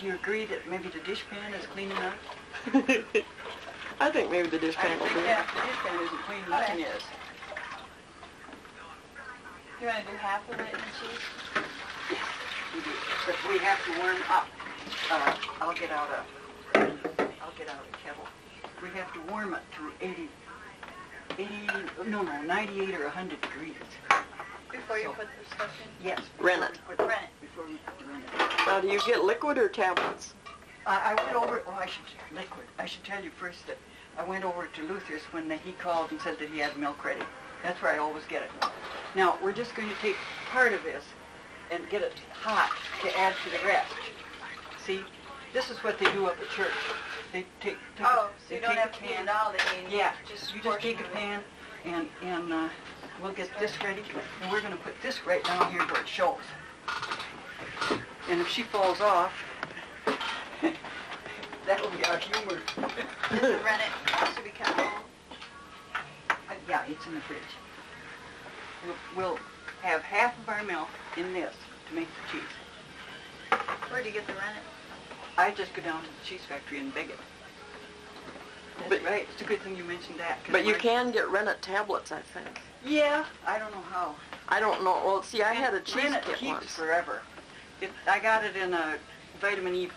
Do you agree that maybe the dishpan is clean enough? I think maybe the dishpan will do. Yeah, the dishpan isn't clean enough. Nothing is. You want to do half of it in the cheese? Yes, we do. But we have to warm up. I'll get out a kettle. We have to warm it to 98 or 100 degrees. Before you put the stuff in? Yes. Rennet. Before we put the rennet. Now, do you get liquid or tablets? I went over, liquid. I should tell you first that I went over to Luther's when he called and said that he had milk ready. That's where I always get it. Now, we're just going to take part of this and get it hot to add to the rest. See, this is what they do up at church. They take so you don't have to heat it all. Yeah, you just take a pan and we'll get this ready, and we're going to put this right down here where it shows. And if she falls off, that'll be our humor. This is rennet. It should be kept warm. Yeah, it's in the fridge. We'll have half of our milk in this to make the cheese. Where do you get the rennet? I just go down to the cheese factory and beg it. That's right. It's a good thing you mentioned that. But you can get rennet tablets, I think. Yeah, I don't know how. I don't know. Well, see, I had a cheese rennet kit keeps once. forever. I got it in a vitamin E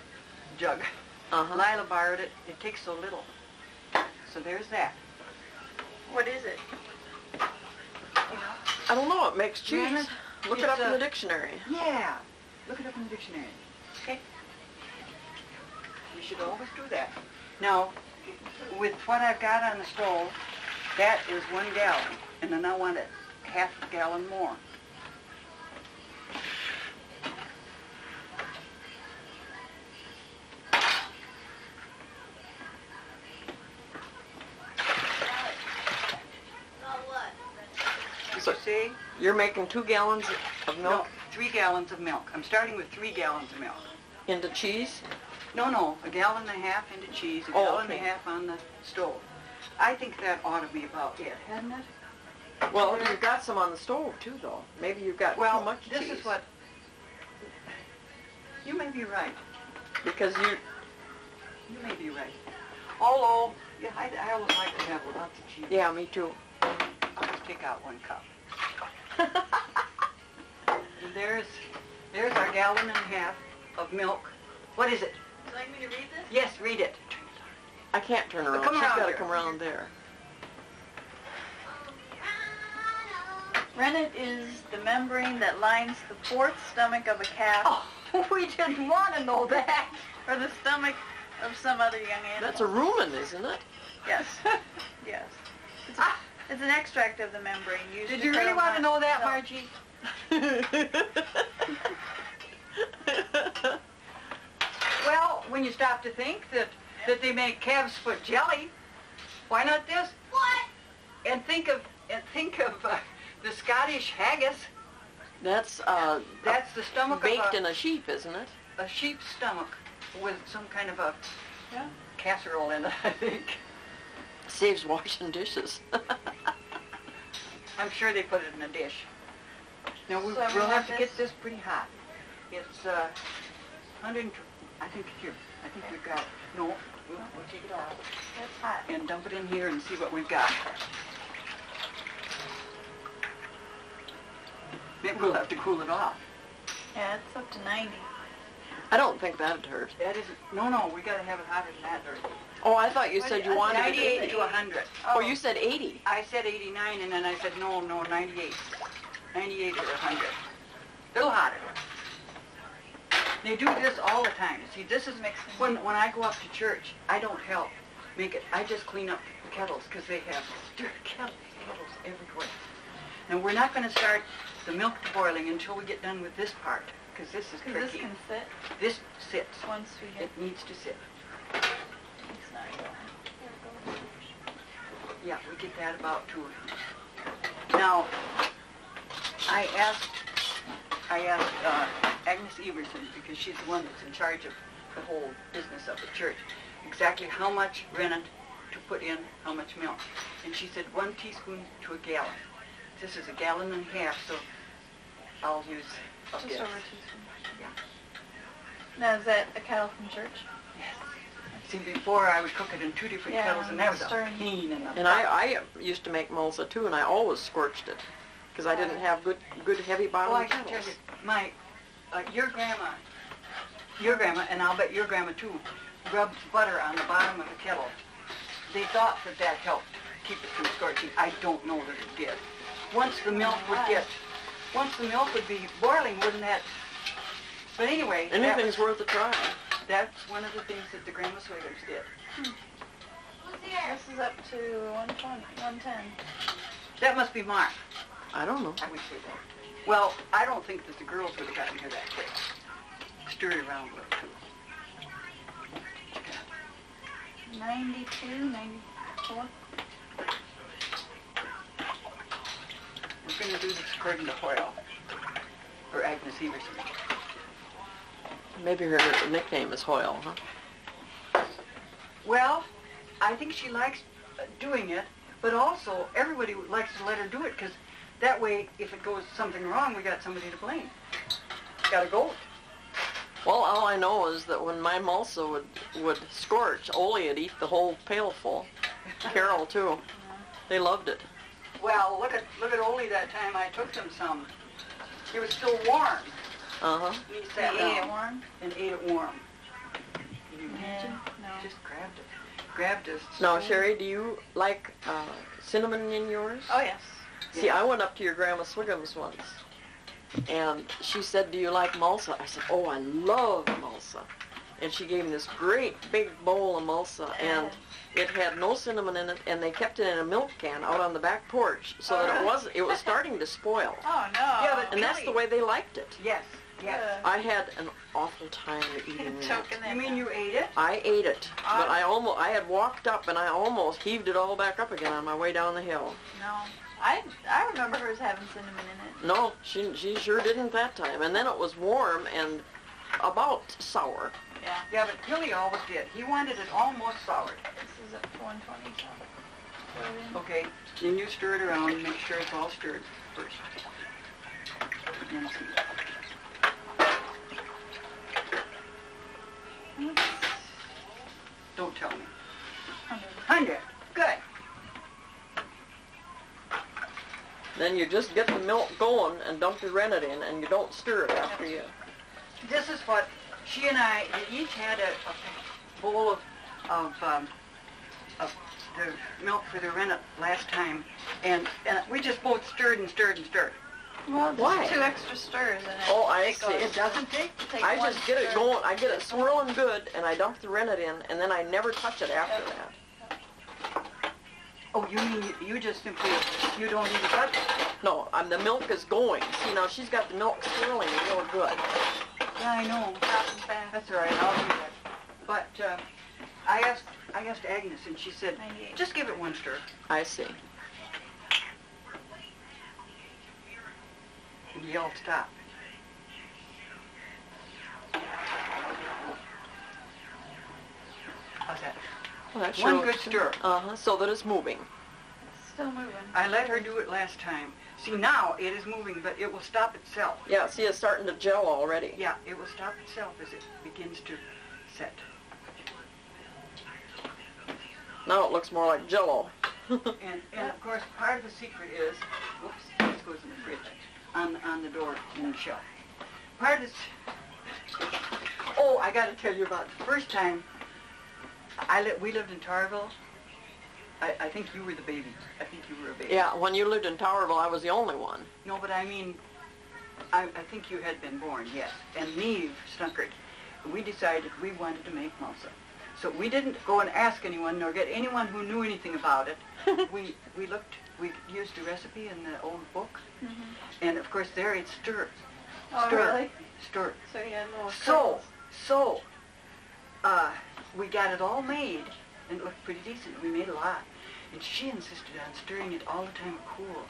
jug. Lila borrowed it. It takes so little. So there's that. What is it? I don't know. It makes cheese. Rennet, Look it up in the dictionary. Yeah. Look it up in the dictionary. Okay. You should always do that. Now, with what I've got on the stove, that is 1 gallon. And then I want it half a gallon more. So, see? You're making 2 gallons of milk? No, 3 gallons of milk. I'm starting with 3 gallons of milk. Into cheese? No, 1.5 gallons into cheese, a gallon and a half on the stove. I think that ought to be about it, hadn't it? Well, you've got some on the stove, too, though. Maybe you've got too much cheese. Well, this is what... You may be right. Because you... You may be right. Although, yeah, I always like to have lots of cheese. Yeah, me too. I'll just take out 1 cup. And there's our 1.5 gallons of milk. What is it? Would you like me to read this? Yes, read it. I can't turn around. Come She's around got to here. come around there. Rennet is the membrane that lines the 4th stomach of a calf. Oh, we didn't want to know that. Or the stomach of some other young animal. That's a rumen, isn't it? Yes. Yes. It's an extract of the membrane used. Did you really want to know that, Margie? Well, when you stop to think that they make calf's foot jelly, why not this? What? And think of the Scottish haggis. That's the stomach baked of in a sheep, isn't it? a sheep's stomach with some kind of a casserole in it, I think. Saves washing dishes. I'm sure they put it in a dish. Now we'll have to get this pretty hot. It's 100. I think here. I think we've got. No, we'll take it off. That's hot. And dump it in here and see what we've got. Maybe we'll have to cool it off. Yeah, it's up to 90. I don't think that'd hurt. That isn't. No, we got to have it hotter than that. Oh, I thought you said you wanted 98 it to 100. Oh, you said 80. I said 89, and then I said no, 98. 98 or 100. A little hotter. They do this all the time. See, this is when I go up to church, I don't help make it. I just clean up the kettles because they have dirty kettles everywhere. And we're not going to start the milk to boiling until we get done with this part because this is tricky. This can sit. This sits. Once we get. It needs to sit. It's not going. Yeah, we get that about 2. Now, I asked Agnes Everson, because she's the one that's in charge of the whole business of the church, exactly how much rennet to put in, how much milk. And she said 1 teaspoon to a gallon. This is 1.5 gallons, so I'll use Just over 2 teaspoons. Yeah. Now, is that a kettle from church? See, before I would cook it in 2 different kettles, and that was a stirring. pain in the And I used to make mulsa too, and I always scorched it because I didn't have good heavy Well, bottom I can tell kettles. you, your grandma, and I'll bet your grandma too, rubbed butter on the bottom of the kettle. They thought that helped keep it from scorching. I don't know that it did. Once the milk would be boiling, wouldn't that? But anyway, Anything's worth a try. that's one of the things that the Grandma Swiggums did. This is up to 120, 110. That must be Mark. I don't know. I would say that. Well, I don't think that the girls would have gotten here that quick. Stir it around a little too. 92, 94. We're going to do this according to Hoyle, or Agnes Everson. Maybe her nickname is Hoyle, huh? Well, I think she likes doing it, but also everybody likes to let her do it because that way, if it goes something wrong, we got somebody to blame. Got a goat. Well, all I know is that when my mulsa would scorch, Ole would eat the whole pailful. Carol too. They loved it. Well, look at Ole that time I took them some. It was still warm. Uh-huh. And he sat They down ate it warm? and ate it warm. Can you imagine? No. Just grabbed it. Grabbed us. Now, Sherry, do you like cinnamon in yours? Oh, yes. See, I went up to your Grandma Swiggum's once, and she said, do you like mulsa? I said, oh, I love mulsa. And she gave me this great big bowl of mulsa, and it had no cinnamon in it, and they kept it in a milk can out on the back porch so that it was starting to spoil. Oh, no. Yeah, but And that's the way they liked it. Yes, yes. I had an awful time eating it. Choking You it. mean you ate it? I ate it, but I had walked up and I almost heaved it all back up again on my way down the hill. No. I remember hers having cinnamon in it. No, she sure didn't that time. And then it was warm and about sour. Yeah. Yeah, but Billy always did. He wanted it almost soured. This is up to 120, so. Put it in. Okay, then you stir it around and make sure it's all stirred first. And see. Don't tell me. 100. Good. Then you just get the milk going and dump the rennet in, and you don't stir it after you. This is what she and I each had a bowl of the milk for the rennet last time, and we just both stirred and stirred and stirred. Well, just Why? 2 extra stirs in it. Oh, I It see. goes- It doesn't take. take I one just get it stir. going, I get it swirling good, and I dump the rennet in, and then I never touch it after that. Oh, you mean you just simply, you don't even touch it? No, the milk is going. See, now she's got the milk swirling real good. Yeah, I know. Dropping fast. That's all right, I'll do that. But I asked Agnes, and she said, 98. just give it one stir. I see. And yelled stop. How's that? Well, that One sure good looks stir. Uh-huh, so that it's moving. It's still moving. I let her do it last time. See, now it is moving, but it will stop itself. Yeah, see, it's starting to gel already. Yeah, it will stop itself as it begins to set. Now it looks more like Jell-O. And of course, part of the secret is, whoops, this goes in the fridge, on the door in the shelf. Part of this, oh, I got to tell you about the first time we lived in Tarville. I think you were the baby. I think you were a baby. Yeah, when you lived in Towerville, I was the only one. No, but I mean, I think you had been born, yes. And Neve Snuckert, we decided we wanted to make mulsa. So we didn't go and ask anyone nor get anyone who knew anything about it. we used a recipe in the old book. Mm-hmm. And of course there it's stir. Oh, Stir. really? Stir. So you had little So, we got it all made and it looked pretty decent. We made a lot. And she insisted on stirring it all the time cool.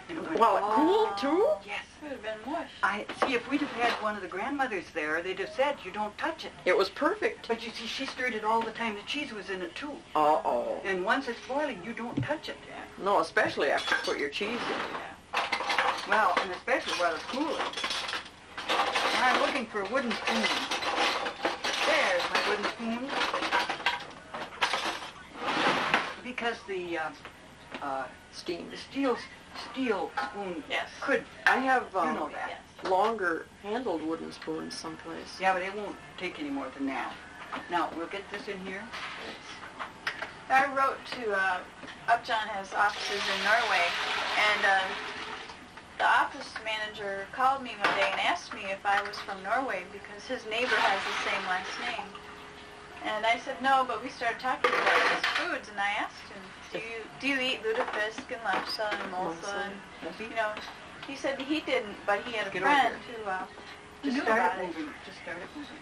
And it went Well, it cooled too? Yes. It would have been mush. I see. If we'd have had one of the grandmothers there, they'd have said, "You don't touch it." It was perfect. But you see, she stirred it all the time. The cheese was in it too. Uh-oh. And once it's boiling, you don't touch it. No, especially after you put your cheese in. Well, and especially while it's cooling. And I'm looking for a wooden spoon. because the Steam. steel spoon Yes. could, I have you know that. Yes. longer handled wooden spoons someplace. Yeah, but it won't take any more than that. Now, we'll get this in here. I wrote to, Upjohn has offices in Norway, and the office manager called me one day and asked me if I was from Norway because his neighbor has the same last name. And I said no, but we started talking about his foods, and I asked him, do you eat lutefisk and lefse and molsa? And, you know, he said he didn't, but he had a Get friend over who Just knew start about it it. moving. Just start it moving.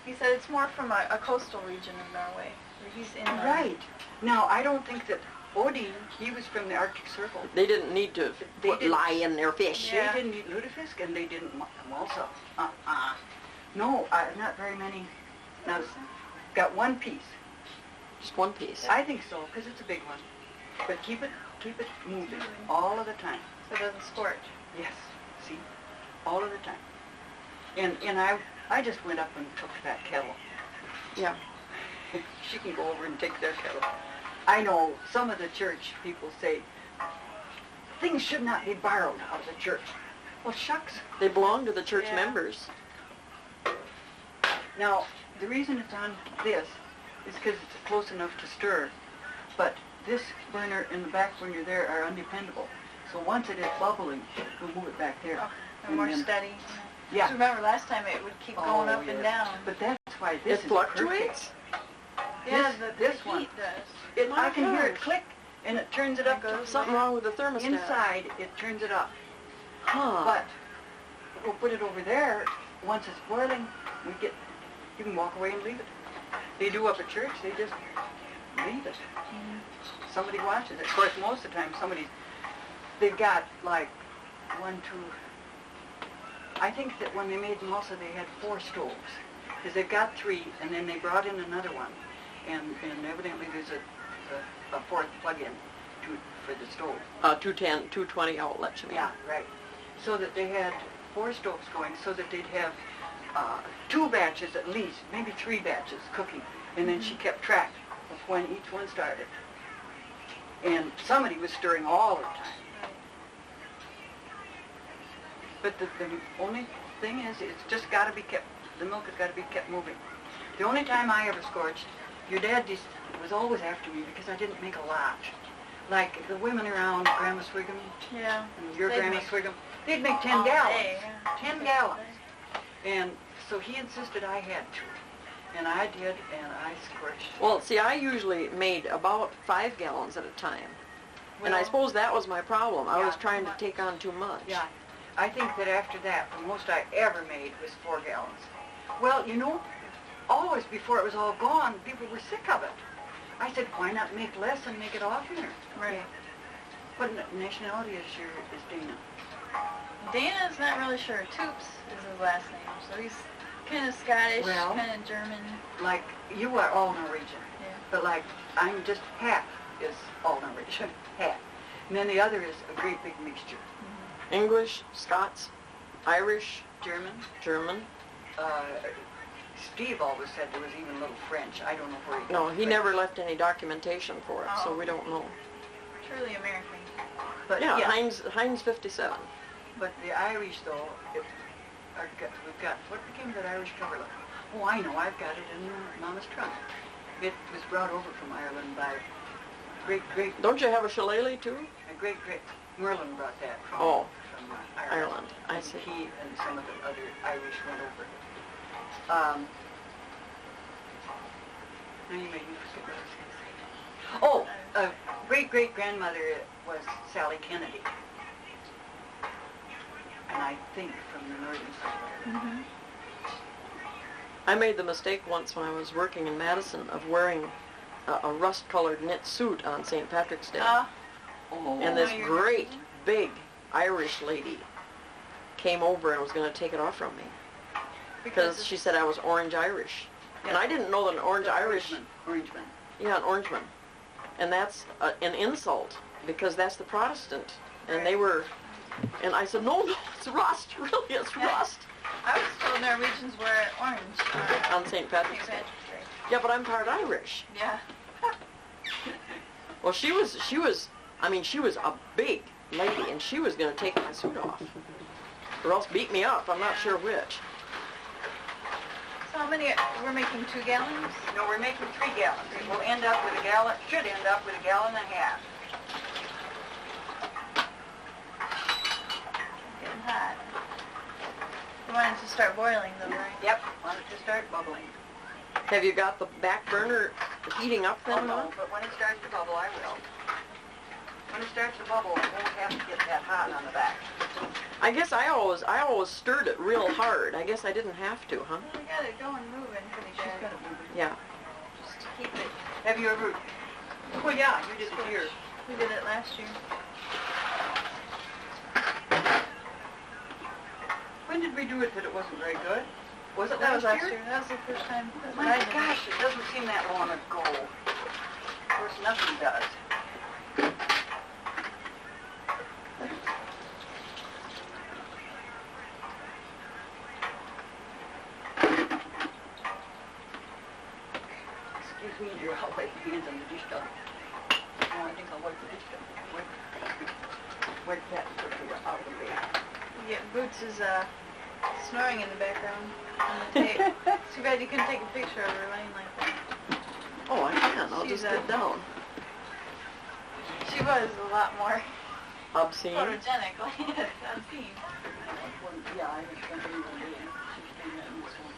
He said it's more from a coastal region of Norway. Where he's in Right. Now, I don't think that Odin, he was from the Arctic Circle. They didn't need to put didn't- lye in their fish. Yeah. They didn't eat lutefisk, and they didn't molsa. No, not very many. Now, got one piece. Just one piece. I think so, because it's a big one. But keep it moving all of the time. so it doesn't scorch. Yes, see, all of the time. And I just went up and took that kettle. Yeah. She can go over and take their kettle. I know some of the church people say things should not be borrowed out of the church. Well, shucks. They belong to the church Yeah. members. Now, the reason it's on this is because it's close enough to stir. But this burner and the back burner there are undependable. So once it is bubbling, we'll move it back there. Oh, and more then- steady. Yeah. Just remember last time it would keep going Oh, up and yes. down. But that's why this It is fluctuates. Yeah, this the one. heat does. I can hear it gosh. click, and it turns it up. Goes Something wrong with the thermostat. Inside, it turns it up. Huh. But we'll put it over there. Once it's boiling, you can walk away and leave it. They do up at church. They just leave it. Somebody watches it. Of course, most of the time, they've got like 1, 2. I think that when they made Malsa, they had 4 stoves. Because they've got 3, and then they brought in another one. And evidently there's a 4th plug-in for the stove. 210, 220 outlet, you mean? Yeah, right. So that they had 4 stoves going, so that they'd have 2 batches at least, maybe 3 batches cooking. And then she kept track of when each one started. And somebody was stirring all the time. But the only thing is, it's just got to be kept, the milk has got to be kept moving. The only time I ever scorched, your dad was always after me because I didn't make a lot. Like the women around Grandma Swiggum, Yeah. and your They'd Grandma make Swiggum, they'd make 10 all gallons. day, yeah. 10 gallons. And so he insisted I had to. And I did, and I scorched. Well, see, I usually made about 5 gallons at a time. And I Well, suppose that was my problem. I was Yeah. trying to take on too much. Yeah. I think that after that, the most I ever made was 4 gallons. Well, you know, always before it was all gone, people were sick of it. I said, why not make less and make it oftener? Right. What nationality is Dana? Dana's not really sure. Toops is his last name, so he's kind of Scottish, Well- kind of German. Like, you are all Norwegian. Yeah. But like, I'm just half is all Norwegian, half. And then the other is a great big mixture. English, Scots, Irish, German. German. Steve always said there was even a little French. I don't know where he No, got he French. never left any documentation for it, so Oh. we don't know. Truly American. But Yeah, yeah, Heinz 57. but the Irish though, we've got, what became of that Irish coverlet? Oh, I know, I've got it in Mama's trunk. It was brought over from Ireland by great Don't you have a shillelagh too? Merlin brought that from, Oh, from Ireland, I And see. he and some of the other Irish went over. Now you made me forget what I was going to say. Oh, great-great-grandmother was Sally Kennedy. And I think from the northern side. I made the mistake once when I was working in Madison of wearing a rust-colored knit suit on St. Patrick's Day. Oh, And this you're great, big Irish lady came over and was going to take it off from me because she said I was Orange Irish. And I didn't know that an Orange Irish... Orangeman. Yeah, an Orangeman. And that's an insult because that's the Protestant. And they were... And I said, no, it's rust. Really, it's rust. I was told Norwegians wear orange On St. Patrick's St. Day. Patrick's Day. Yeah, but I'm part Irish. Yeah. Well, she was, I mean, she was a big lady, and she was going to take my suit off. Or else beat me up, I'm not sure which. So how many, we're making 2 gallons? No, we're making 3 gallons. It will end up with a gallon, should end up with a gallon and a half. Getting hot. You want it to start boiling though, right? Yep, want it to start bubbling. Have you got the back burner heating up then? Oh, no, but when it starts to bubble, I will. When it starts to bubble, it won't have to get that hot on the back. I guess I always stirred it real hard. I guess I didn't have to, huh? Well, we got it going, moving pretty She's good. got it moving. Yeah. Just to keep it. Have you ever... Well, yeah, you did it here. We did it last year. When did we do it that it wasn't very good? Was it That was last year? year. That was the first time. That's what My I did. gosh, it doesn't seem that long ago. Of course, nothing does. Excuse me, dear, I'll wipe my hands on the dish towel. No, I think I'll wipe the dish towel. Wipe that out of the way. Yeah, Boots is snoring in the background on the tape. It's too bad you couldn't take a picture of her laying like that. Oh, I can. I'll She's just get down. She was a lot more Obscene. photogenic, like I've seen. Yeah, I was thinking one day, she's doing that in this one.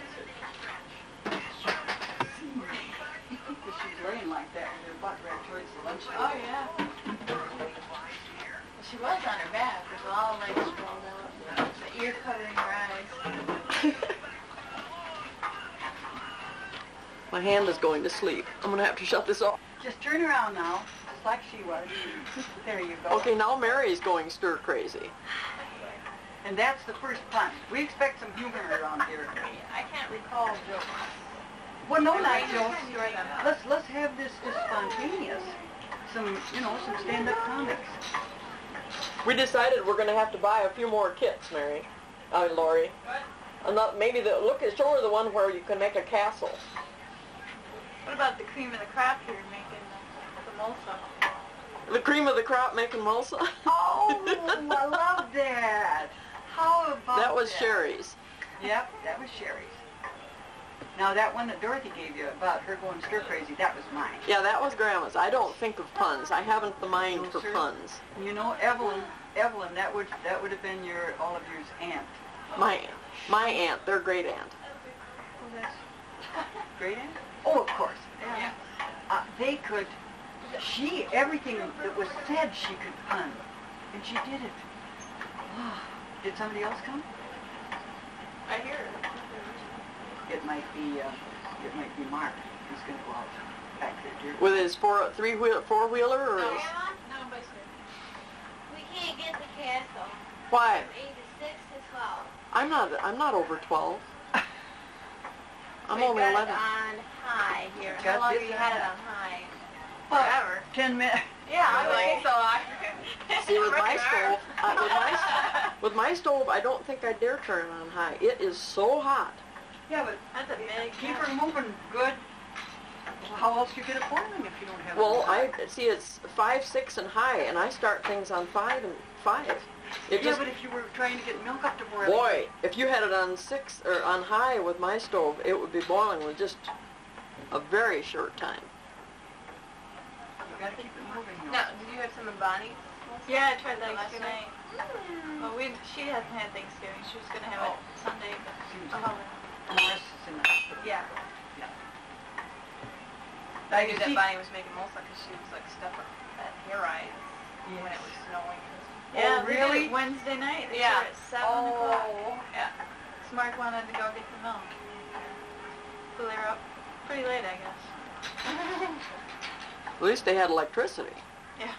Because she's laying like that with her butt right towards the lunch Oh table. yeah. Well, she was on her back with all legs rolled out, the ear covering her eyes. My hand is going to sleep. I'm going to have to shut this off. Just turn around now, just like she was. There you go. Okay, now Mary's going stir crazy. And that's the first pun. We expect some humor around here. I can't recall jokes. Well, no, not Just jokes. write them. Let's have this just spontaneous. Some, some stand-up comics. We decided we're going to have to buy a few more kits, Mary. Lori. Maybe show her the one where you can make a castle. What about the cream of the crop you're making, the mulsa? The cream of the crop making mulsa? Oh, I love that. How about That was Sherry's. Yep, that was Sherry's. Now that one that Dorothy gave you about her going stir crazy, that was mine. Yeah, that was Grandma's. I don't think of puns. I haven't the mind No, for sir. puns. You know, Evelyn, that would have been all of yours aunt. My aunt, their great aunt. Oh, that's Great aunt? Oh, of course. yeah. They could. Everything that was said, she could pun, and she did it. Did somebody else come? I hear it. It might be Mark who's going to go out back there. With his four-wheeler or No, his... no, but We can't get the castle. Why? From 8 to 6 to 12. I'm not over 12. I'm We only got 11. it on high here. Got How long this have you had it on on high? forever. 10 minutes. Yeah, I would think so. See, with my stove, with my stove, I don't think I dare turn it on high. It is so hot. Yeah, but That's a big keep her moving good. Well, how else do you get it boiling if you don't have Well, it? see, it's 5, 6, and high, and I start things on 5 and 5. It Yeah, just, but if you were trying to get milk up to boil. boy, if you had it on 6 or on high with my stove, it would be boiling with just a very short time. You gotta keep it moving. No, did you have some of Bonnie's? Yeah, I tried that last Thanksgiving? night. Well, she hasn't had Thanksgiving. She was going to have it Sunday, but Morris is in the hospital. yeah. I knew that Bonnie was making mulsa because she was like stuck at hair eyes when it was snowing. Yeah, Oh, they really? did it Wednesday night. They Yeah. started at 7 o'clock. Yeah. Mark wanted to go get the milk. So they were up pretty late, I guess. At least they had electricity. Yeah.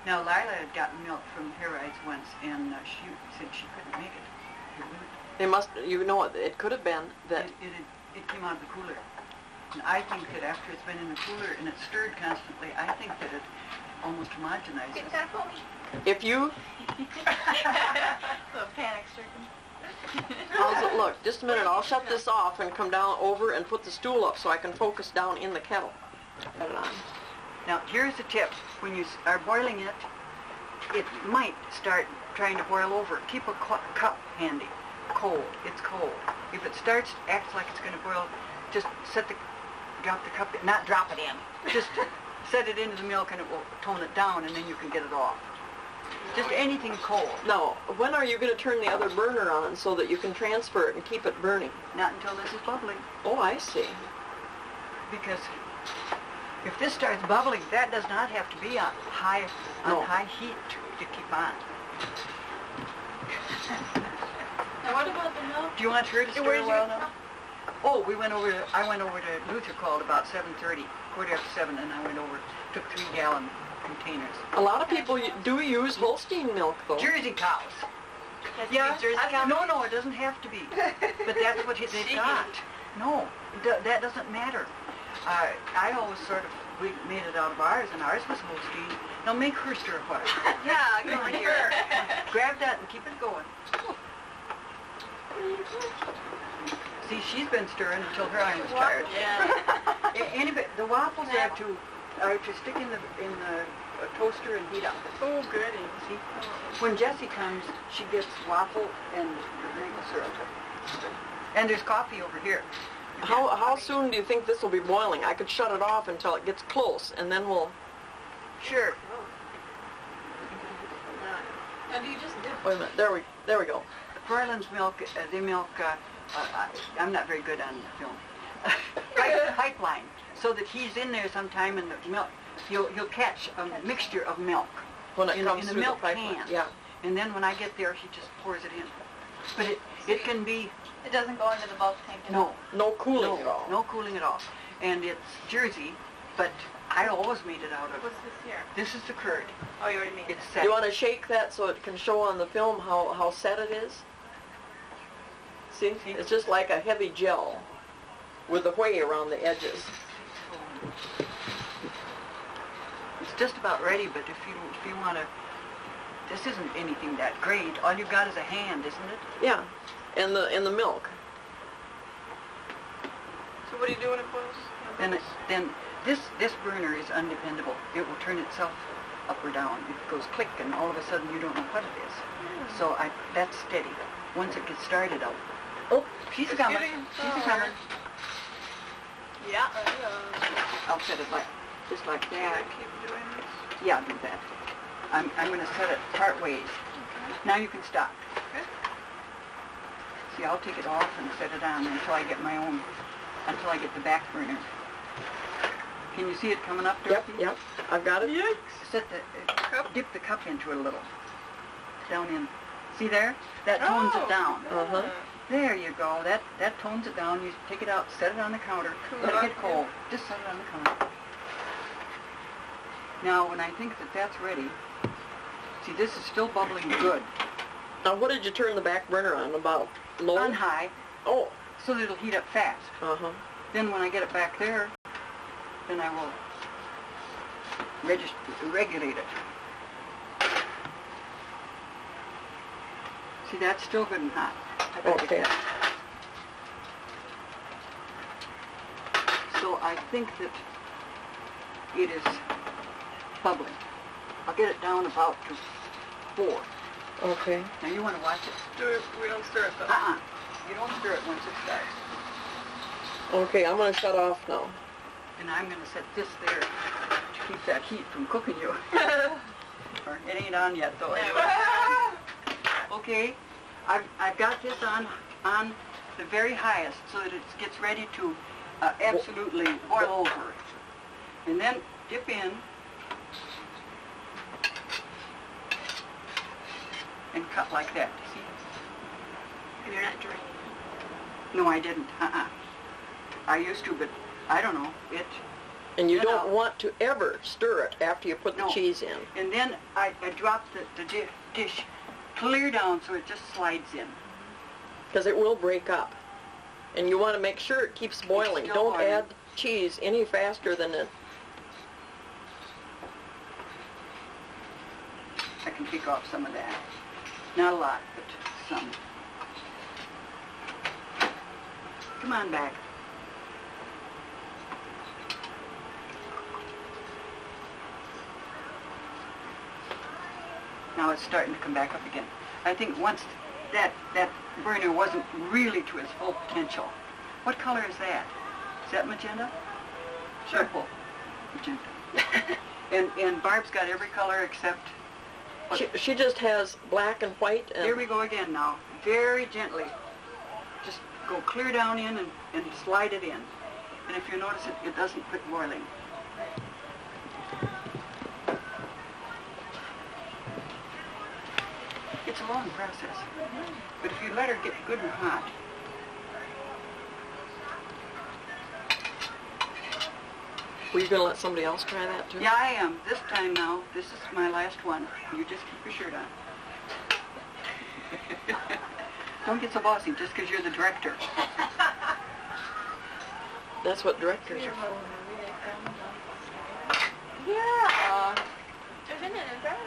Now, Lila had gotten milk from Harride's once, and she said she couldn't make it. It wouldn't. They must, it could have been that, It came out of the cooler. And I think that after it's been in the cooler and it's stirred constantly, I think that it almost homogenizes. Get that for me. if you, So panic stricken. how's it look? Just a minute, I'll shut this off and come down over and put the stool up so I can focus down in the kettle. Got it on. Now, here's a tip. When you are boiling it, it might start trying to boil over. Keep a cup handy. Cold. It's cold. If it acts like it's going to boil, just drop the cup in. Not drop it in. Just set it into the milk and it will tone it down, and then you can get it off. Just anything cold. Now, when are you going to turn the other burner on so that you can transfer it and keep it burning? Not until this is bubbling. Oh, I see. Because if this starts bubbling, that does not have to be on high heat to keep on. Now what about the milk? Do you want her to stir a while now? Oh, I went over to Luther called about 7:30, 7:15, and I went over, took 3-gallon containers. A lot of people do use Holstein milk, though. Jersey cows. Yeah, Jersey cows. No, it doesn't have to be. But that's what they've got. No, that doesn't matter. I always we made it out of ours, and ours was Holstein. Now make her stir a while. Yeah, go on here. Grab that and keep it going. See, she's been stirring until her arm was tired. Yeah. The waffles are to stick in the toaster and heat up. Oh, goody. See, when Jessie comes, she gets waffle and maple syrup. And there's coffee over here. How soon do you think this will be boiling? I could shut it off until it gets close, and then we'll... Sure. Now do you just dip? Wait a minute. There we go. Froyland's milk, they milk, I'm not very good on film, pipeline, so that he's in there sometime and the milk, he'll catch a mixture of milk When it in comes the through milk the pipeline. can. Yeah. And then when I get there, he just pours it in. But it can be... It doesn't go into the bulk tank at No. all? No cooling at all. No cooling at all. And it's Jersey, but I always made it out of... What's this here? This is the curd. Oh, you already made it. It's set. You want to shake that so it can show on the film how set it is? See? It's just like a heavy gel with the whey around the edges. It's just about ready, but if you want to... This isn't anything that great. All you've got is a hand, isn't it? Yeah. And the milk. So what do you do when it boils? Then this burner is undependable. It will turn itself up or down. It goes click, and all of a sudden you don't know what it is. So that's steady. Once it gets started up. Oh, she's coming. She's coming. Yeah. I'll set it just like that. Keep doing this. Yeah, do that. I'm going to set it part ways. Now you can stop. Okay. See, I'll take it off and set it on until I get until I get the back burner. Can you see it coming up, Dorothy? Yep. I've got it. Set dip the cup into it a little. Down in. See there? That tones it down. Uh-huh. There you go. That tones it down. You take it out, set it on the counter. Let it get cold. Just set it on the counter. Now, when I think that's ready, see, this is still bubbling good. Now, what did you turn the back burner on? About low? On high. Oh. So that it'll heat up fast. Uh-huh. Then when I get it back there, then I will regulate it. See, that's still good and hot. Okay. So I think that it is bubbling. I'll get it down about to 4. Okay. Now you want to watch it. We don't stir it though. You don't stir it once it starts. Okay, I'm going to shut off now. And I'm going to set this there to keep that heat from cooking you. Or it ain't on yet though. Okay, I've got this on the very highest so that it gets ready to absolutely boil over. And then dip in and cut like that. See? And you're not draining. No, I didn't. I used to, but I don't know. And you Then don't I'll- want to ever stir it after you put the No. cheese in. And then I drop the dish clear down so it just slides in. Because it will break up. And you want to make sure it keeps boiling. still Don't boiling. add cheese any faster than it. I can take off some of that. Not a lot, but some. Come on back. Now it's starting to come back up again. I think once that burner wasn't really to its full potential. What color is that? Is that magenta? Sure. Purple. Magenta. and Barb's got every color except... She just has black and white. And Here we go again now. Very gently. Just go clear down in and slide it in. And if you notice it doesn't quit boiling. It's a long process. But if you let her get good and hot, Were you going to let somebody else try that too? yeah, I am. This time now, this is my last one. You just keep your shirt on. Don't get so bossy just because you're the director. That's what directors are for. Yeah. There's in it, is there?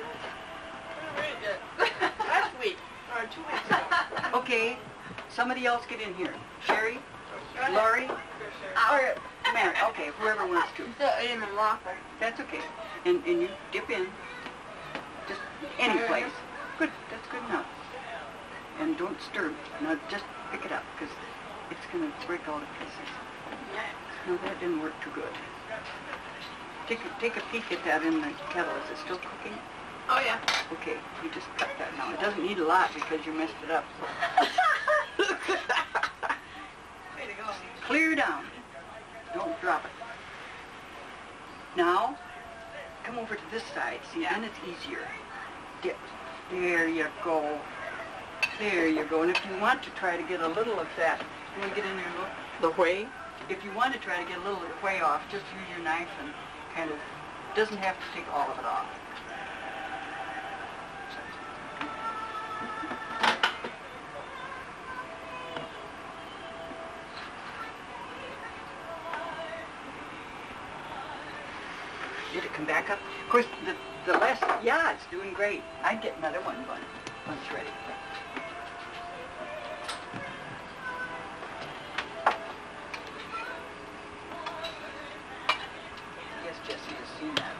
Really good. Last week, or 2 weeks ago. Okay, somebody else get in here. Sherry, Go ahead. Laurie, For or Mary. Okay, whoever wants to. sure. In the locker. That's okay. And you dip in. Just any place. Good. That's good enough. And don't stir. Now just pick it up because it's going to break all to pieces. No, that didn't work too good. Take a peek at that in the kettle. Is it still cooking? Oh, yeah. Okay, you just cut that now. It doesn't need a lot because you messed it up. Way to go. Clear down. Don't drop it. Now, come over to this side. See, Yeah. then it's easier. Dip. There you go. There you go. And if you want to try to get a little of that, you want to get in there and look. The whey? If you want to try to get a little of the whey off, just use your knife and kind of, doesn't have to take all of it off. Did it come back up? Of course, the last, yeah, it's doing great. I'd get another one once ready. Yes, Jessie has seen that.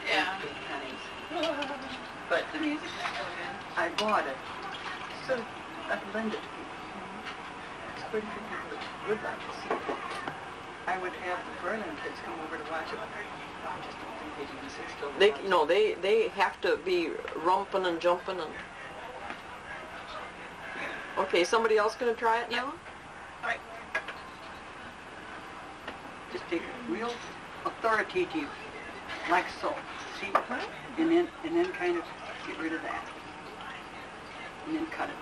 Yeah. Big pennies. But The music is so good. I bought it, so I'd lend it to people. It's good for people that would like to see it. I would have the Berlin kids come over to watch it, but I just don't think they'd even sit still. They have to be romping and jumping and... Okay, somebody else going to try it now? All right. Just take it real authoritative, like so. See? And then kind of get rid of that. And then cut it.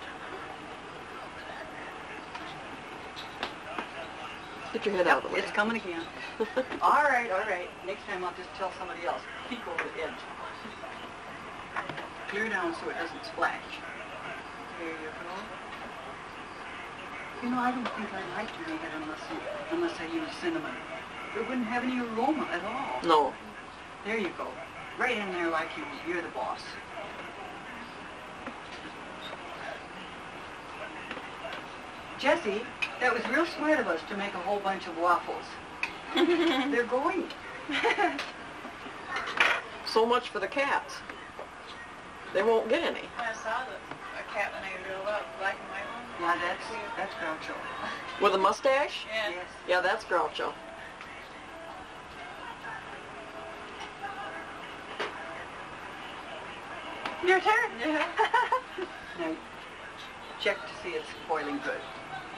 Get your head out of the way. It's coming again. All right. Next time I'll just tell somebody else. Peek over the edge. Clear down so it doesn't splash. There you go. You know, I don't think I'd like to make it unless I use cinnamon. It wouldn't have any aroma at all. No. There you go. Right in there like you're the boss. Jessie, that was real smart of us to make a whole bunch of waffles. They're going. So much for the cats. They won't get any. I saw a cat when I grew up, black and white one. Yeah, that's Groucho. With a mustache? Yeah. Yes. Yeah, that's Groucho. Your turn. Yeah. Now, check to see it's boiling good.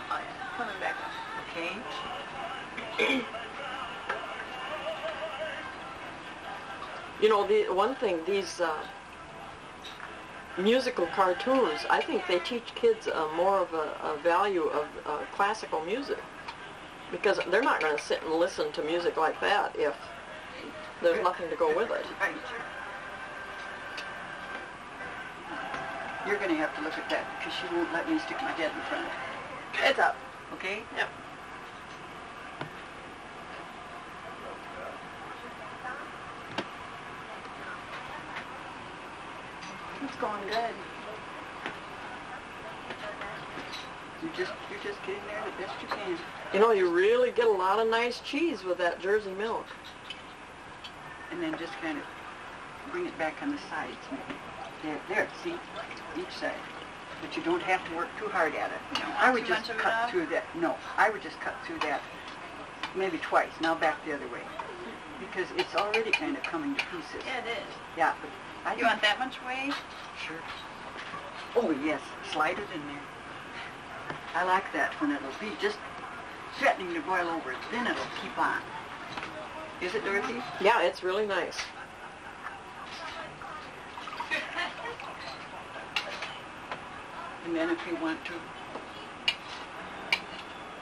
Oh, yeah. Coming back up. Okay? You know, one thing, these musical cartoons, I think they teach kids more of a value of classical music. Because they're not going to sit and listen to music like that if there's nothing to go with it. Right. You're going to have to look at that because she won't let me stick my head in front of it. It's up. Okay? Yep. It's going good. You're just getting there the best you can. You know, you really get a lot of nice cheese with that Jersey milk. And then just kind of bring it back on the sides maybe. There, see, each side. But you don't have to work too hard at it. You don't want I would too just much of it cut off? through that. No, I would just cut through that maybe twice. Now back the other way. Because it's already kind of coming to pieces. Yeah, it is. Yeah, but I You want that much weight? Sure. Oh, yes. Slide it in there. I like that when it'll be just threatening to boil over. Then it'll keep on. Is it, Dorothy? Yeah, it's really nice. And then if you want to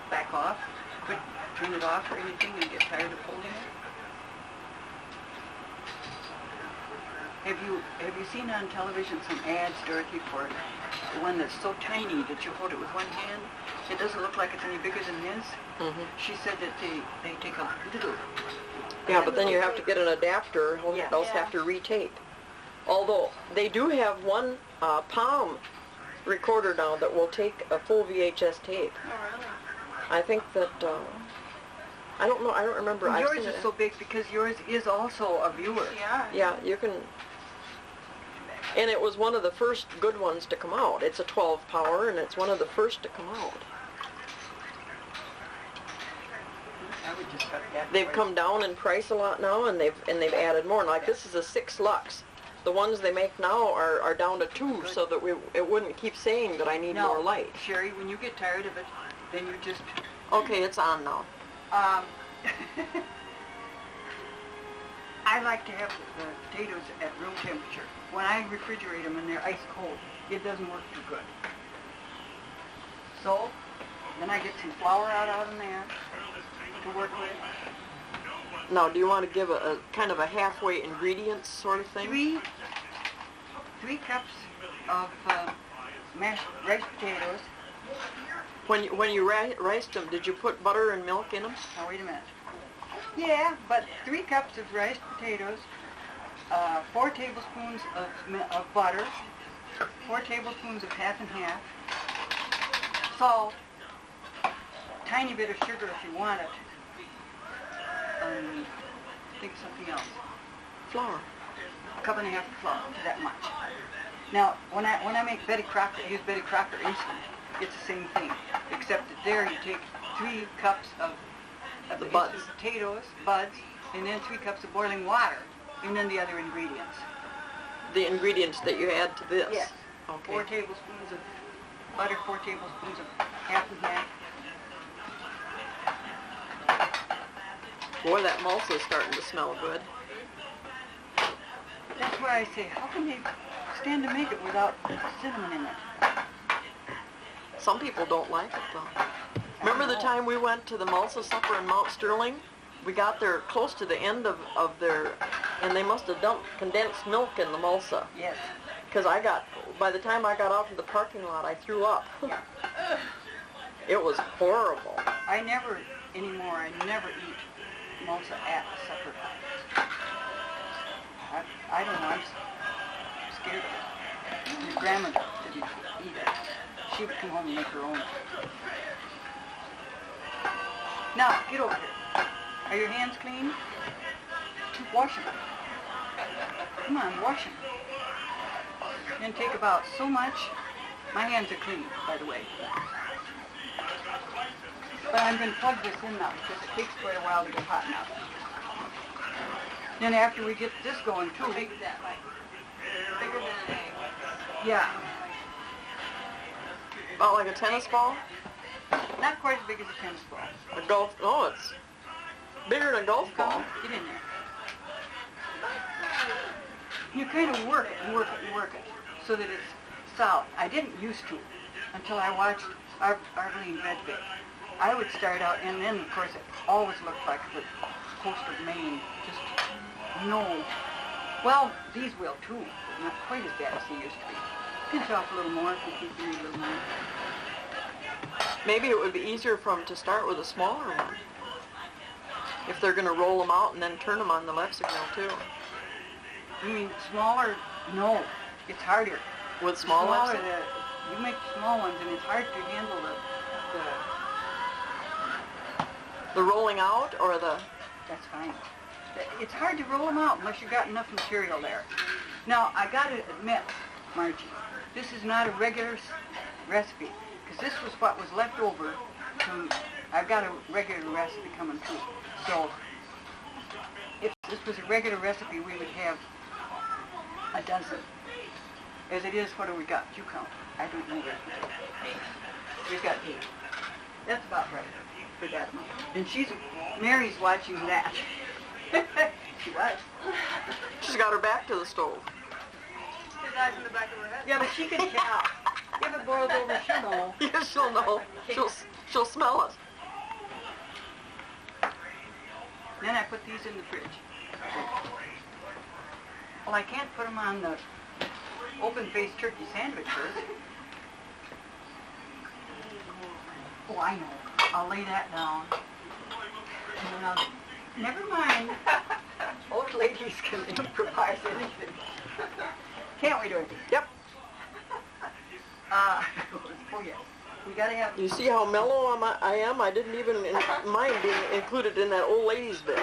back off, quit, turn it off or anything and get tired of holding it. Have you seen on television some ads, Dorothy, for the one that's so tiny that you hold it with one hand? It doesn't look like it's any bigger than his. Mm-hmm. She said that they take a little. Yeah, but then you have to get an adapter, or Yeah. else have to retape. Although they do have one palm recorder now that will take a full VHS tape. Oh, really? I think that I don't know. I don't remember. I've Yours seen is it. so big because yours is also a viewer. Yeah. Yeah, you can. And it was one of the first good ones to come out. It's a 12 power, and it's one of the first to come out. I would just cut that. They've way. come down in price a lot now, and they've added more. Like this is a 6 lux. The ones they make now are down to 2, so that it wouldn't keep saying that I need No, more light. Sherry, when you get tired of it, then you just Okay, it's on now. I like to have the potatoes at room temperature. When I refrigerate them and they're ice cold, it doesn't work too good. So, then I get some flour out in there to work with. Now, do you want to give a kind of a halfway ingredients sort of thing? 3 cups of mashed rice potatoes. When you riced them, did you put butter and milk in them? Now wait a minute. Yeah, but 3 cups of riced potatoes, 4 tablespoons of butter, 4 tablespoons of half and half, salt, tiny bit of sugar if you want it. Think of something else. Flour. A cup and a half of flour, that much. Now, when I make Betty Crocker, use Betty Crocker instant, it's the same thing, except that there you take 3 cups of The buds. instant potatoes, buds, and then 3 cups of boiling water, and then the other ingredients. The ingredients that you add to this? Yes. Okay. 4 tablespoons of butter, 4 tablespoons of half and half. Boy, that Mulsa is starting to smell good. That's why I say, how can they stand to make it without cinnamon in it? Some people don't like it, though. Remember the time we went to the Mulsa supper in Mount Sterling? We got there close to the end of their, and they must have dumped condensed milk in the Mulsa. Yes. Because by the time I got out to the parking lot, I threw up. Yeah. It was horrible. I never eat Mulsa at supper. I don't know, I'm scared of it. My grandma didn't eat it. She would come home and make her own. Now, get over here. Are your hands clean? Wash them. Come on, wash them. Then take about so much. My hands are clean, by the way. But I'm going to plug this in now because it takes quite a while to get hot now. Then after we get this going too, Big is that, like bigger than an egg? yeah, About like a tennis ball? not quite as big as a tennis ball. A golf, oh, it's bigger than a golf ball. Get in there. You kind of work it and work it and work it so that it's solid. I didn't used to until I watched Arlene Redbeck. I would start out, and then of course it always looked like the coast of Maine. Just no. Well, these will too, but not quite as bad as they used to be. Pinch off a little more if you keep doing a little more. Maybe it would be easier for them to start with a smaller one. If they're going to roll them out and then turn them on the Lefse grill too. You mean smaller? No, it's harder. With small Lefse? You make small ones, and it's hard to handle The rolling out or the... That's fine. It's hard to roll them out unless you've got enough material there. Now, I got to admit, Margie. This is not a regular recipe, because this was what was left over from, I've got a regular recipe coming too. So, if this was a regular recipe, we would have a dozen. As it is, what do we got? You count. I don't know. We've got 8. That's about right for that amount. And Mary's watching that. She was. She's got her back to the stove. His eyes in the back of her head. Yeah, but she can tell. If it boils over, she'll know. Yeah, she'll know. She'll smell it. Then I put these in the fridge. Well, I can't put them on the open-faced turkey sandwiches. Oh, I know. I'll lay that down. And then I'll... Never mind. Old ladies can improvise anything. Can't we, Dorothy? Yep. Oh, yes. We gotta have... You see how mellow I am? I didn't even mind being included in that old lady's bit.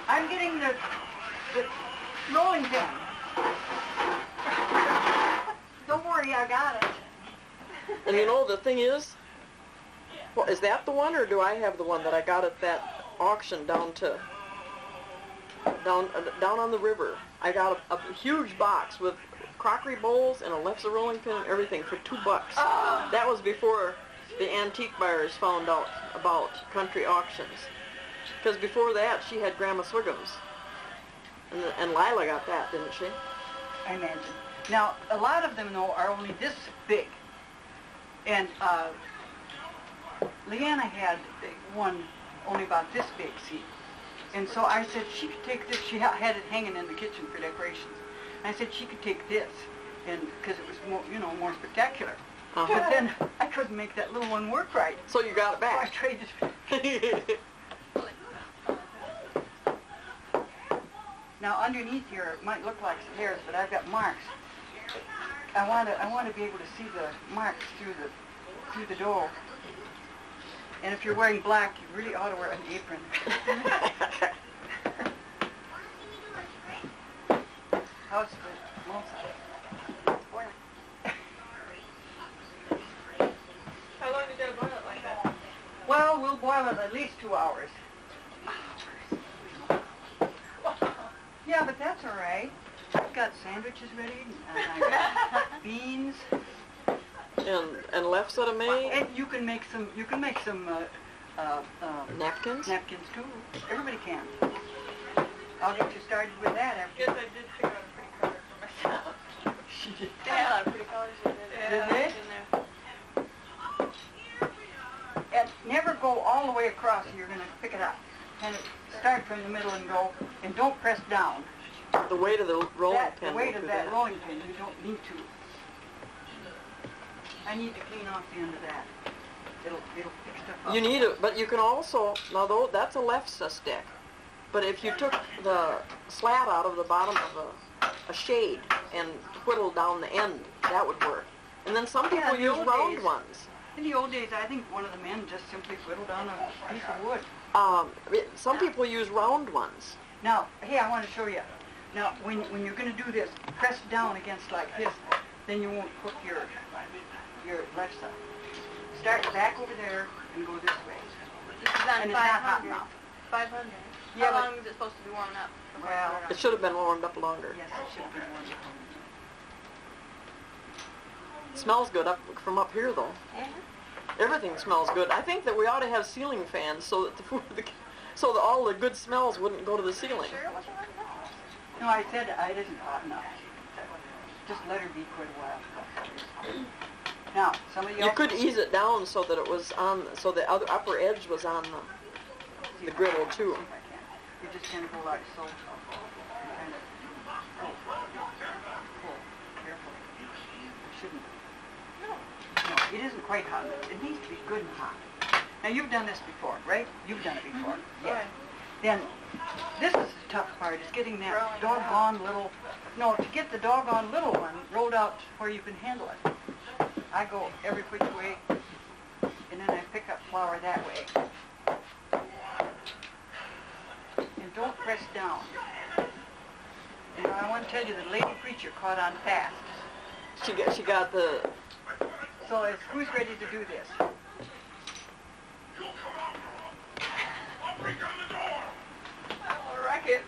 I'm getting the rolling pin. Don't worry, I got it. And you know, the thing is, well, is that the one, or do I have the one that I got at that auction down on the river? I got a huge box with crockery bowls and a Lefse rolling pin and everything for $2. Oh. That was before the antique buyers found out about country auctions. Because before that, she had Grandma Swiggum's. And Lila got that, didn't she? I imagine. Now, a lot of them, though, are only this big. And Leanna had one only about this big, see? And so I said she could take this. She had it hanging in the kitchen for decorations. And I said she could take this, and because it was more, more spectacular. Uh-huh. But then I couldn't make that little one work right. So you got it So I back. traded. Now underneath here it might look like some hairs, but I've got marks. I want to be able to see the marks through the dough. And if you're wearing black, you really ought to wear an apron. How's the Malta? How long did you boil it like that? Well, we'll boil it at least 2 hours. Yeah, but that's all right. I've got sandwiches ready, and I've got beans. And Lefse to make? And you can make some. Napkins? Napkins too. Everybody can. I'll get you started with that after. Guess I did pick out a pretty color for myself. She did. They had a lot of pretty colors in there. Did they? In there. And never go all the way across. You're going to pick it up. And start from the middle and go. And don't press down. The weight of the rolling pin. The weight will of do that rolling pin. You don't need to. I need to clean off the end of that. It'll pick stuff up. You need it, but you can also, now though, that's a Lefse stick. But if you took the slat out of the bottom of a shade and whittled down the end, that would work. And then some people in the use old round days- ones. In the old days, I think one of the men just simply whittled down a piece of wood. Some people use round ones. Now, hey, I want to show you. Now, when you're going to do this, press down against like this, then you won't cook your left side. Start back over there and go this way. This is on And it's not hot 500. enough. 500. Yeah, How but- long is it supposed to be warming up? before Well, you put it It should have been warmed up longer. Yes, it should be warm. It smells good from up here though. on? Everything smells good. I think that we ought to have ceiling fans so that so that all the good smells wouldn't go to the ceiling. Sure it wasn't hot enough? No, I said it isn't hot enough. Just let her be quite a while. Now, somebody else... You could ease it down so that it was on, so the upper edge was on the griddle too. You just kind of go like so. Kind of pull carefully. It shouldn't. No, it isn't quite hot. It needs to be good and hot. Now you've done this before, right? You've done it before. Yeah. Then this is the tough part, is getting that doggone little. No, to get the doggone little one rolled out where you can handle it. I go every which way, and then I pick up flour that way. And don't press down. And I want to tell you, the lady preacher caught on fast. She got the... So who's ready to do this? I'll wreck it.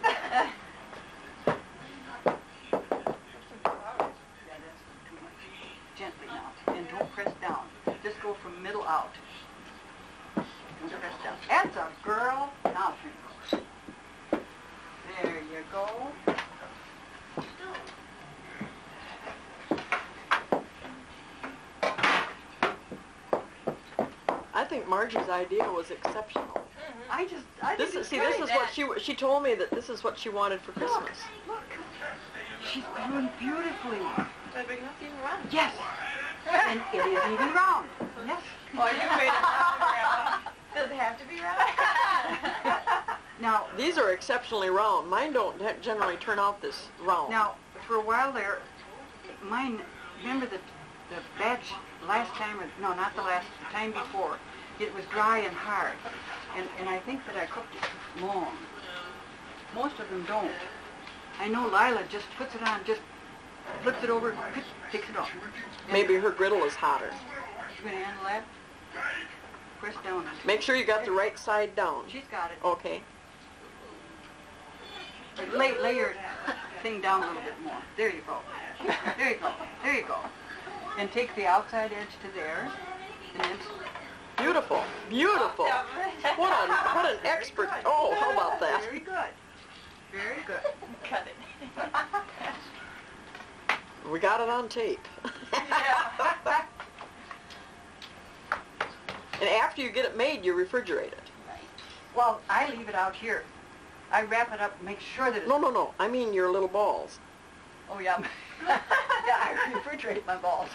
Gently now, and don't press down. Just go from middle out. Don't press down. That's a girl. Now turn it. There you go. I think Margie's idea was exceptional. I This think is, see, this is what she told me that this is what she wanted for Christmas. Look. She's doing beautifully. That big enough to even run. Yes. And it isn't even round. Yes. Well, you made it round, Grandma. Does it have to be round? Now, These are exceptionally round. Mine don't generally turn out this round. now, for a while there, mine, remember the batch last time, or no, not the time before, it was dry and hard. And I think that I cooked it long. Most of them don't. I know Lila just puts it on, just flips it over, takes it off. Maybe her griddle is hotter. You gonna handle that? Press down. Make sure you got the right side down. She's got it. Okay. Lay your thing down a little bit more. There you go. There you go. There you go. And take the outside edge to there. And then Beautiful. Beautiful. What an expert. Oh, how about that? Very good. Very good. Cut it. We got it on tape. And after you get it made, you refrigerate it. Well, I leave it out here. I wrap it up, make sure that it's... No. I mean your little balls. Oh, yeah. Yeah, I refrigerate my balls.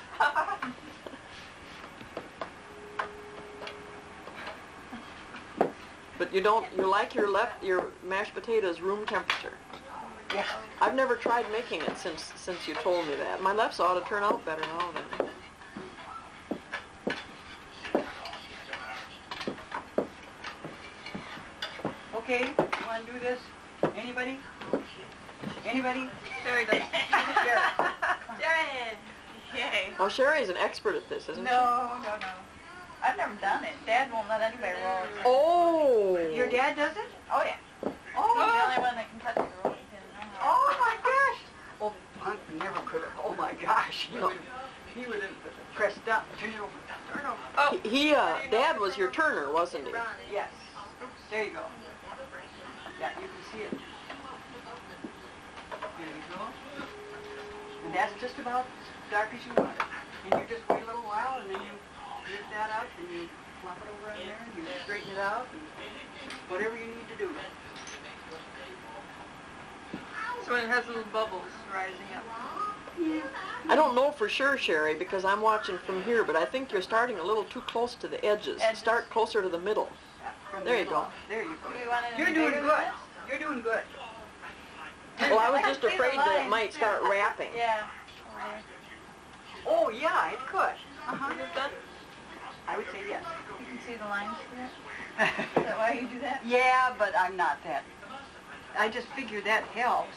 But you don't, you like your mashed potatoes room temperature. Yes. I've never tried making it since you told me that. My lefse ought to turn out better now then. Okay, you want to do this? Anybody? Anybody? Very good. Sure. Yay. Yay. Oh, Sherry's an expert at this, isn't she? No. I've never done it. Dad won't let anybody roll it. Oh! Your dad does it? Oh, yeah. Oh, He's the only one that can touch the rolling pin. Oh my gosh! Oh, Punk never could have. Oh my gosh! He would have pressed up, turn it over, turn it over. Oh. Dad was your turner, wasn't he? Yes. There you go. Yeah, you can see it. There you go. And that's just about as dark as you want it. And you just wait a little while, and then you lift that up, and you flop it over in there, and you straighten it out, and whatever you need to do. So when it has little bubbles rising up. I don't know for sure, Sherry, because I'm watching from here, but I think you're starting a little too close to the edges. Start closer to the middle. From There the you middle go. up. There you go. Do you want it You're any doing bigger good. than this? You're doing good. Well, I was I can just see the afraid that it lines. might start wrapping. Yeah. Oh, yeah, it could. Uh-huh. I would say yes. You can see the lines there. Is that why you do that? Yeah, but I'm not that. I just figure that helps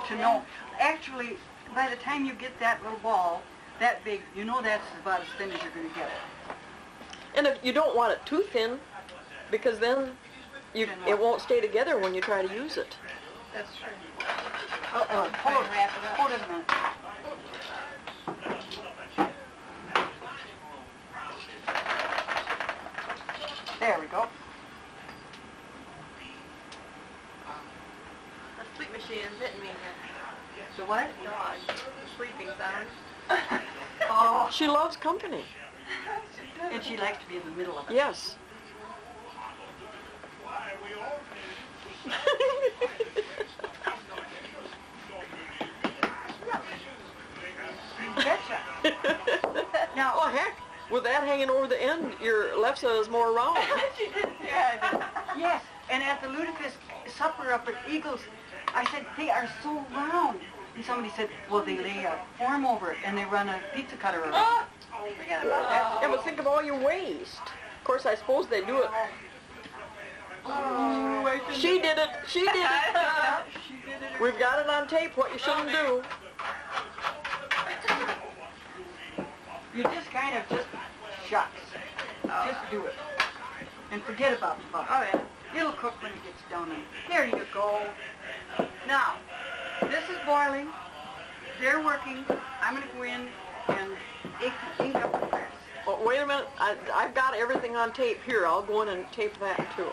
to know. Actually, by the time you get that little ball, that big, you know that's about as thin as you're going to get it. And if you don't want it too thin, because then it won't stay together when you try to use it. That's true. Uh-oh, hold Wrap it up. it a minute. There we go. The sleep machine is hitting me again. So what? Dog. Sleeping sound. Oh, She loves company. and she likes to be in the middle of it. Yes. Betcha. Now, Oh, heck. With that hanging over the end, your lefse is more round. She did. Yeah, I did. yes, and at the Ludicrous supper up at Eagles, I said, they are so round. And somebody said, well, they lay a form over it, and they run a pizza cutter over it. Oh, forget about that. Yeah, but think of all your waste. Of course, I suppose they do it Oh, I shouldn't She did it. She did it. have- she did it. We've got it on tape what you shouldn't do. You just kind of just shucks. Just do it. And forget about the butter. Oh, yeah. It'll cook when it gets done. And there you go. Now, this is boiling. They're working. I'm going to go in and ink up the press. Oh, wait a minute. I've got everything on tape here. I'll go in and tape that too.